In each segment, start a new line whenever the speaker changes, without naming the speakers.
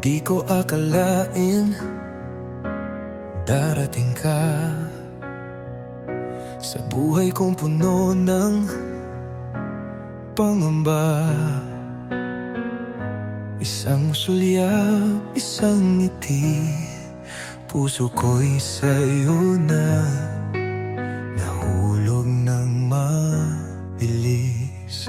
Di ko akalain darating ka sa buhay kong puno ng pangamba. Isang sulyap, isang ngiti, puso ko'y sa'yo na nahulog ng mabilis.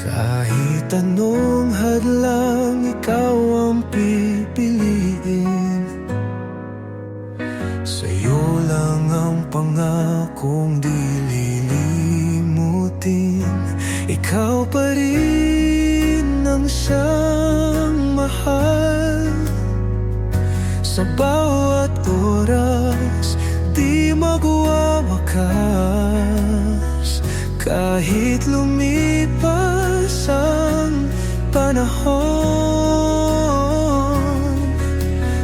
Kahit anong hadlang, ikaw ang pipiliin. Sa'yo lang ang pangakong di lilimutin. Ikaw pa rin ang siyang mahal. Sa bawat oras, di magwawakas. Kahit lumipas ang panahon,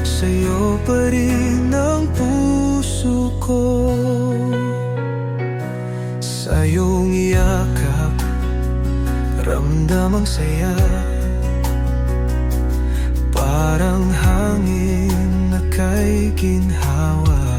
sa'yo pa rin ang puso ko. Sa iyong yakap, ramdam ang saya. Parang hangin na kay ginhawa.